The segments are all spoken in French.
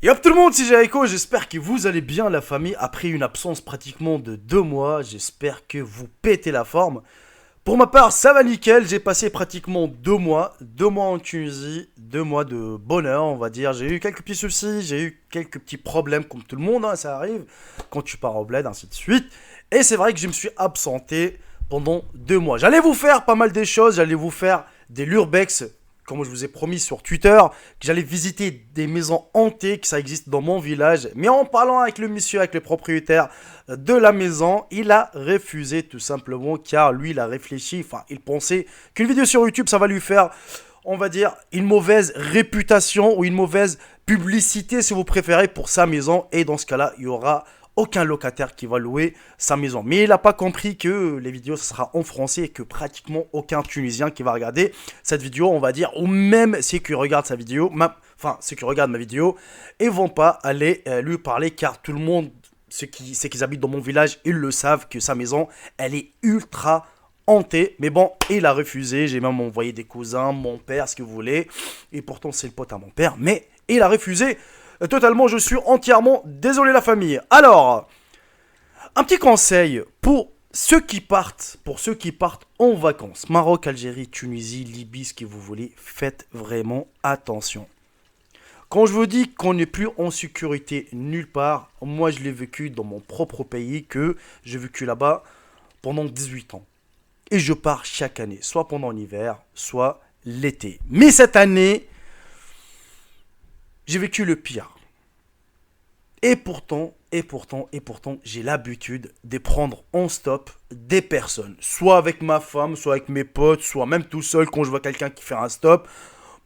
Yop tout le monde, c'est Jaiko, j'espère que vous allez bien la famille après une absence pratiquement de 2 mois, j'espère que vous pétez la forme. Pour ma part, ça va nickel, j'ai passé pratiquement 2 mois en Tunisie, 2 mois de bonheur on va dire, j'ai eu quelques petits soucis, j'ai eu quelques petits problèmes comme tout le monde, hein, ça arrive, quand tu pars au bled, ainsi de suite. Et c'est vrai que je me suis absenté pendant 2 mois. J'allais vous faire pas mal des choses, j'allais vous faire des lurbex, comme je vous ai promis sur Twitter, que j'allais visiter des maisons hantées, que ça existe dans mon village. Mais en parlant avec le monsieur, avec le propriétaire de la maison, il a refusé tout simplement, car lui, il a réfléchi, enfin, il pensait qu'une vidéo sur YouTube, ça va lui faire, on va dire, une mauvaise réputation ou une mauvaise publicité, si vous préférez, pour sa maison. Et dans ce cas-là, il y aura aucun locataire qui va louer sa maison. Mais il n'a pas compris que les vidéos, ça sera en français et que pratiquement aucun Tunisien qui va regarder cette vidéo, on va dire, ou même ceux qui regardent sa vidéo, enfin, ceux qui regardent ma vidéo, et vont pas aller lui parler, car tout le monde, ceux qui habitent dans mon village, ils le savent que sa maison, elle est ultra hantée. Mais bon, il a refusé. J'ai même envoyé des cousins, mon père, ce que vous voulez. Et pourtant, c'est le pote à mon père. Mais il a refusé. Totalement, je suis entièrement désolé la famille. Alors, un petit conseil pour ceux qui partent, en vacances. Maroc, Algérie, Tunisie, Libye, ce que vous voulez, faites vraiment attention. Quand je vous dis qu'on n'est plus en sécurité nulle part, moi je l'ai vécu dans mon propre pays, que j'ai vécu là-bas pendant 18 ans. Et je pars chaque année, soit pendant l'hiver, soit l'été. Mais cette année, j'ai vécu le pire. Et pourtant, j'ai l'habitude de prendre en stop des personnes. Soit avec ma femme, soit avec mes potes, soit même tout seul quand je vois quelqu'un qui fait un stop.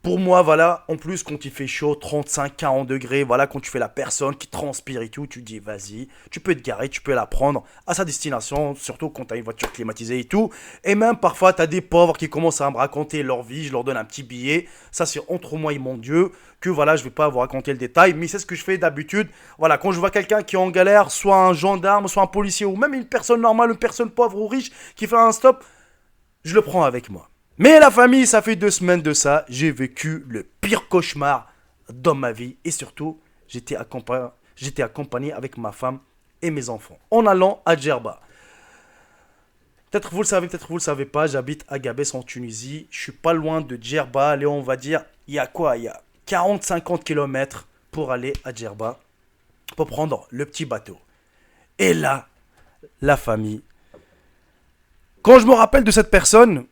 Pour moi, voilà, en plus, quand il fait chaud, 35, 40 degrés, voilà, quand tu fais la personne qui transpire et tout, tu te dis, vas-y, tu peux te garer, tu peux la prendre à sa destination, surtout quand tu as une voiture climatisée et tout. Et même, parfois, tu as des pauvres qui commencent à me raconter leur vie, je leur donne un petit billet. Ça, c'est entre moi et mon Dieu, que voilà, je vais pas vous raconter le détail, mais c'est ce que je fais d'habitude. Voilà, quand je vois quelqu'un qui est en galère, soit un gendarme, soit un policier, ou même une personne normale, une personne pauvre ou riche, qui fait un stop, je le prends avec moi. Mais la famille, ça fait 2 semaines de ça. J'ai vécu le pire cauchemar dans ma vie. Et surtout, j'étais accompagné avec ma femme et mes enfants. En allant à Djerba. Peut-être vous le savez, peut-être vous le savez pas. J'habite à Gabès en Tunisie. Je suis pas loin de Djerba. Allez, on va dire, il y a quoi? Il y a 40-50 km pour aller à Djerba. Pour prendre le petit bateau. Et là, la famille. Quand je me rappelle de cette personne...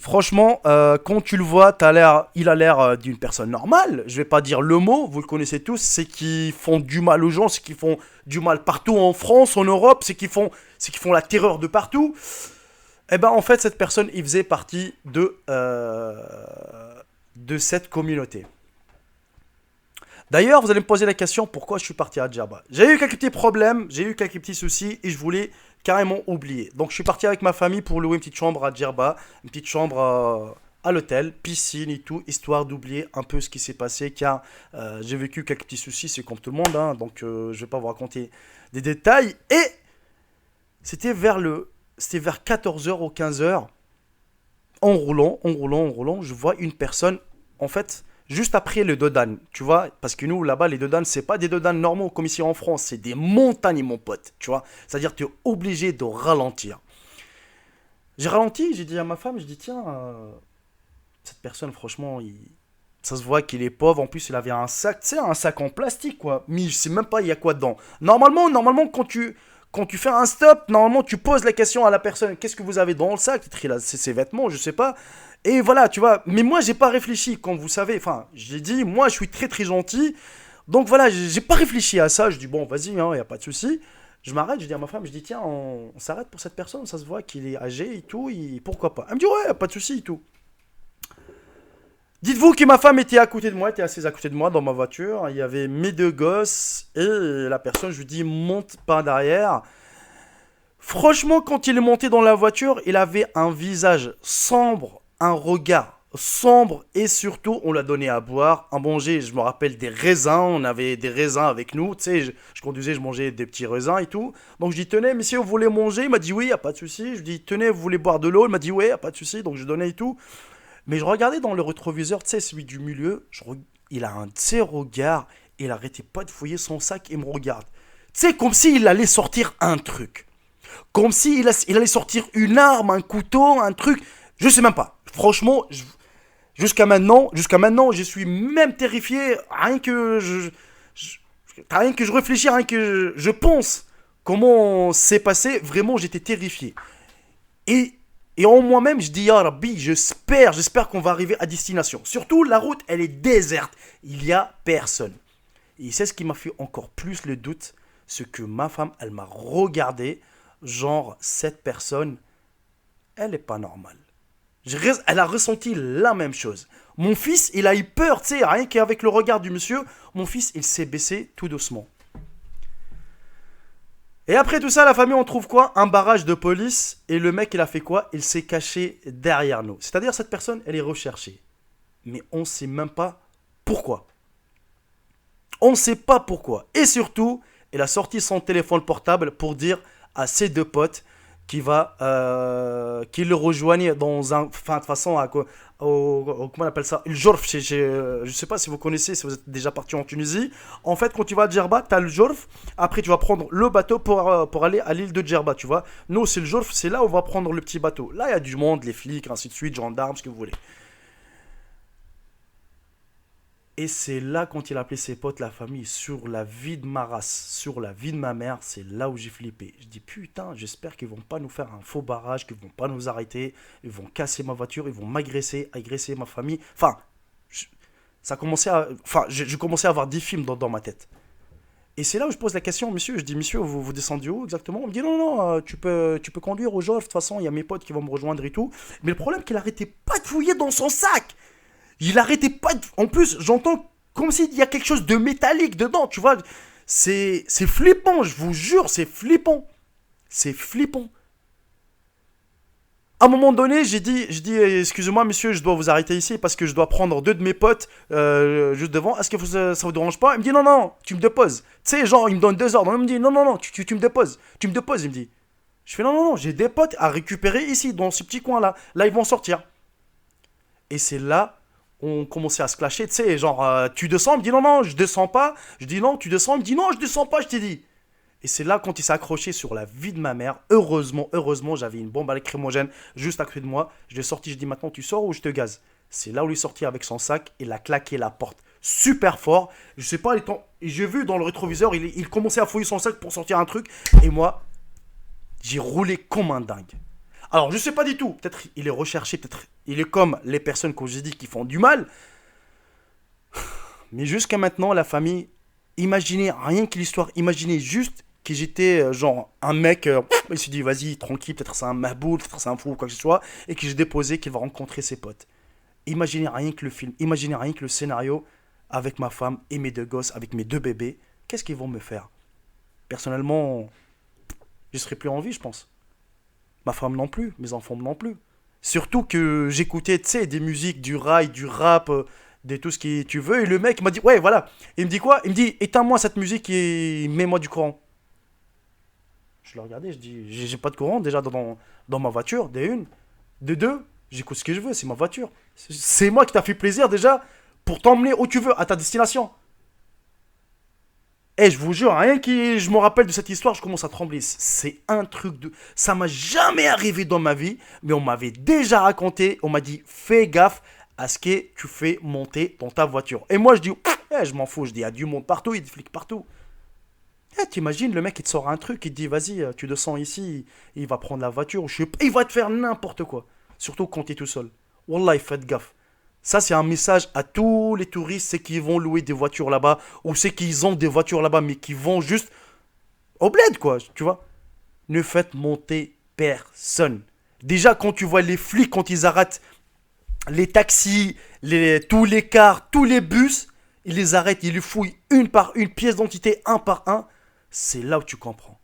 Franchement, quand tu le vois, il a l'air d'une personne normale. Je vais pas dire le mot, vous le connaissez tous. C'est qui font du mal aux gens, c'est qui font du mal partout en France, en Europe, c'est qui font la terreur de partout. Et ben en fait, cette personne, il faisait partie de cette communauté. D'ailleurs, vous allez me poser la question pourquoi je suis parti à Djerba. J'ai eu quelques petits problèmes, j'ai eu quelques petits soucis et je voulais carrément oublier. Donc je suis parti avec ma famille pour louer une petite chambre à Djerba, une petite chambre à l'hôtel, piscine et tout, histoire d'oublier un peu ce qui s'est passé car j'ai vécu quelques petits soucis, c'est comme tout le monde, hein, donc je vais pas vous raconter des détails. Et c'était vers 14 h ou 15 h, en roulant, je vois une personne, en fait, juste après le Dodane, tu vois, parce que nous, là-bas, les Dodanes, c'est pas des Dodanes normaux comme ici en France, c'est des montagnes, mon pote, tu vois. C'est-à-dire, tu es obligé de ralentir. J'ai ralenti, j'ai dit à ma femme, je dis, tiens, cette personne, franchement, ça se voit qu'il est pauvre, en plus, il avait un sac, tu sais, un sac en plastique, quoi, mais je sais même pas il y a quoi dedans. Normalement, quand tu fais un stop, normalement, tu poses la question à la personne, qu'est-ce que vous avez dans le sac? Peut-être qu'il a ses vêtements, je sais pas. Et voilà, tu vois. Mais moi, j'ai pas réfléchi, comme vous savez. Enfin, j'ai dit, moi, je suis très très gentil. Donc voilà, j'ai pas réfléchi à ça. Je dis, bon, vas-y, hein, y a pas de souci. Je m'arrête, je dis à ma femme, je dis, tiens, on s'arrête pour cette personne. Ça se voit qu'il est âgé et tout. Pourquoi pas? Elle me dit, ouais, y a pas de souci et tout. Dites-vous que ma femme était à côté de moi, était assise à côté de moi dans ma voiture. Il y avait mes 2 gosses et la personne, je lui dis, monte par derrière. Franchement, quand il est monté dans la voiture, il avait un visage sombre, un regard sombre et surtout, on l'a donné à boire, à manger. Je me rappelle des raisins, on avait des raisins avec nous, tu sais, je conduisais, je mangeais des petits raisins et tout. Donc je dis, tenez, monsieur, vous voulez manger? Il m'a dit oui, y a pas de souci. Je dis, tenez, vous voulez boire de l'eau? Il m'a dit oui, y a pas de souci. Donc je donnais et tout. Mais je regardais dans le rétroviseur, tu sais, celui du milieu, il a un de ces regards il arrêtait pas de fouiller son sac et me regarde. Tu sais, comme s'il allait sortir un truc. Comme s'il il allait sortir une arme, un couteau, un truc. Je sais même pas. Franchement, jusqu'à maintenant, je suis même terrifié. Je- Rien que je réfléchis, rien que je pense comment c'est passé. Vraiment, j'étais terrifié. Et, et en moi-même, je dis, ah Rabbi, j'espère qu'on va arriver à destination. Surtout, la route, elle est déserte. Il y a personne. Et c'est ce qui m'a fait encore plus le doute, ce que ma femme, elle m'a regardé, genre, cette personne, elle est pas normale. Elle a ressenti la même chose. Mon fils, il a eu peur, tu sais, rien qu'avec le regard du monsieur, mon fils, il s'est baissé tout doucement. Et après tout ça, la famille, on trouve quoi? Un barrage de police, et le mec, il a fait quoi? Il s'est caché derrière nous. C'est-à-dire, cette personne, elle est recherchée. Mais on ne sait même pas pourquoi. On ne sait pas pourquoi. Et surtout, il a sorti son téléphone portable pour dire à ses deux potes qu'il le rejoignent dans un... Enfin, de toute façon, comment on appelle ça? Le Jorf. Je ne sais pas si vous connaissez, si vous êtes déjà parti en Tunisie. En fait, quand tu vas à Djerba, tu as le Jorf. Après, tu vas prendre le bateau pour aller à l'île de Djerba, tu vois. Nous, c'est le Jorf, c'est là où on va prendre le petit bateau. Là, il y a du monde, les flics, ainsi de suite, gendarmes, ce que vous voulez. Et c'est là, quand il a appelé ses potes, la famille, sur la vie de ma race, sur la vie de ma mère, c'est là où j'ai flippé. Je dis, putain, j'espère qu'ils vont pas nous faire un faux barrage, qu'ils vont pas nous arrêter, ils vont casser ma voiture, ils vont m'agresser, agresser ma famille. Enfin, je, ça commençait à... Enfin, je commençais à avoir 10 films dans ma tête. Et c'est là où je pose la question, monsieur. Je dis, monsieur, vous descendez où exactement? On me dit, non, non, tu peux conduire au genre, de toute façon, il y a mes potes qui vont me rejoindre et tout. Mais le problème, c'est qu'il arrêtait pas de fouiller dans son sac. Il arrêtait pas de... En plus, j'entends comme s'il y a quelque chose de métallique dedans, tu vois. C'est flippant, je vous jure, c'est flippant. C'est flippant. À un moment donné, j'ai dit, excusez-moi monsieur, je dois vous arrêter ici parce que je dois prendre deux de mes potes juste devant. Est-ce que ça vous dérange pas? Il me dit non, non, tu me déposes. Tu sais, genre, il me donne 2 ordres. Il me dit non, non, non, tu me déposes. Tu me déposes, il me dit. Je fais non, non, non, j'ai des potes à récupérer ici, dans ce petit coin-là. Là, ils vont sortir. Et c'est là on commençait à se clasher, tu sais, genre, tu descends, il me dit non, non, je descends pas. Je dis non, tu descends, il me dit non, je descends pas, je t'ai dit. Et c'est là quand il s'est accroché sur la vie de ma mère. Heureusement, j'avais une bombe à lacrymogène juste à côté de moi. Je l'ai sorti, je dis maintenant tu sors ou je te gaze. C'est là où il est sorti avec son sac et il a claqué la porte super fort. Je sais pas, j'ai vu dans le rétroviseur, il commençait à fouiller son sac pour sortir un truc. Et moi, j'ai roulé comme un dingue. Alors, je sais pas du tout. Peut-être il est recherché, peut-être il est comme les personnes que j'ai dit qui font du mal. Mais jusqu'à maintenant, la famille, imaginez rien que l'histoire, imaginez juste que j'étais genre un mec, il se dit vas-y, tranquille, peut-être c'est un mahboul, peut-être c'est un fou ou quoi que ce soit, et que j'ai déposé qu'il va rencontrer ses potes. Imaginez rien que le film, imaginez rien que le scénario avec ma femme et mes 2 gosses, avec mes 2 bébés. Qu'est-ce qu'ils vont me faire? Personnellement, je serai plus en vie, je pense. Ma femme non plus, mes enfants non plus. Surtout que j'écoutais, tu sais, des musiques, du rail, du rap, de tout ce que tu veux. Et le mec m'a dit, ouais, voilà. Il me dit quoi? Il me dit, éteins-moi cette musique et mets-moi du courant. Je le regardais, je dis, j'ai pas de courant déjà dans ma voiture, des une. De deux, j'écoute ce que je veux, c'est ma voiture. C'est moi qui t'a fait plaisir déjà pour t'emmener où tu veux, à ta destination. Et je vous jure, rien que je me rappelle de cette histoire, je commence à trembler. C'est un truc de... Ça m'a jamais arrivé dans ma vie, mais on m'avait déjà raconté, on m'a dit, fais gaffe à ce que tu fais monter dans ta voiture. Et moi, je dis, je m'en fous, je dis, il y a du monde partout, il y a des flics partout. T'imagines, le mec, il te sort un truc, il te dit, vas-y, tu descends ici, il va prendre la voiture, il va te faire n'importe quoi. Surtout quand tu es tout seul. Wallah, faites gaffe. Ça, c'est un message à tous les touristes, c'est qu'ils vont louer des voitures là-bas, ou c'est qu'ils ont des voitures là-bas, mais qui vont juste au bled, quoi, tu vois. Ne faites monter personne. Déjà, quand tu vois les flics, quand ils arrêtent les taxis, tous les cars, tous les bus, ils les arrêtent, ils les fouillent une par une, pièce d'identité, un par un. C'est là où tu comprends.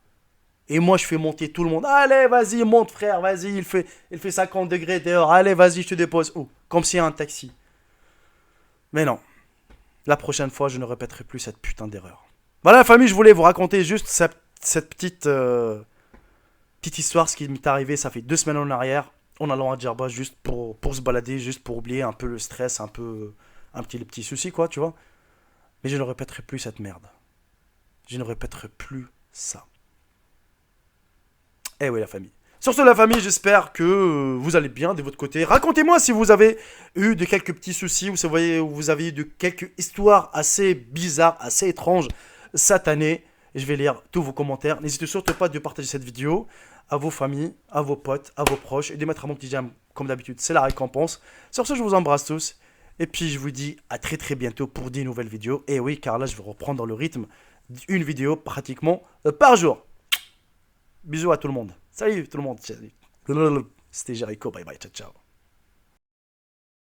Et moi, je fais monter tout le monde. Allez, vas-y, monte, frère, vas-y. Il fait 50 degrés dehors. Allez, vas-y, je te dépose. Oh, comme s'il y a un taxi. Mais non. La prochaine fois, je ne répéterai plus cette putain d'erreur. Voilà, la famille, je voulais vous raconter juste cette petite histoire, ce qui m'est arrivé, ça fait 2 semaines en arrière, en allant à Djerba, juste pour se balader, juste pour oublier un peu le stress, un peu les petits soucis, quoi, tu vois. Mais je ne répéterai plus cette merde. Je ne répéterai plus ça. Eh oui, la famille. Sur ce, la famille, j'espère que vous allez bien de votre côté. Racontez-moi si vous avez eu de quelques petits soucis, ou si vous avez eu de quelques histoires assez bizarres, assez étranges cette année. Et je vais lire tous vos commentaires. N'hésitez surtout pas de partager cette vidéo à vos familles, à vos potes, à vos proches, et de mettre un bon petit j'aime, comme d'habitude. C'est la récompense. Sur ce, je vous embrasse tous. Et puis, je vous dis à très très bientôt pour 10 nouvelles vidéos. Et oui, car là, je vais reprendre le rythme d'une vidéo pratiquement par jour. Bisous à tout le monde. Salut tout le monde. C'était Jericho. Bye bye. Ciao, ciao.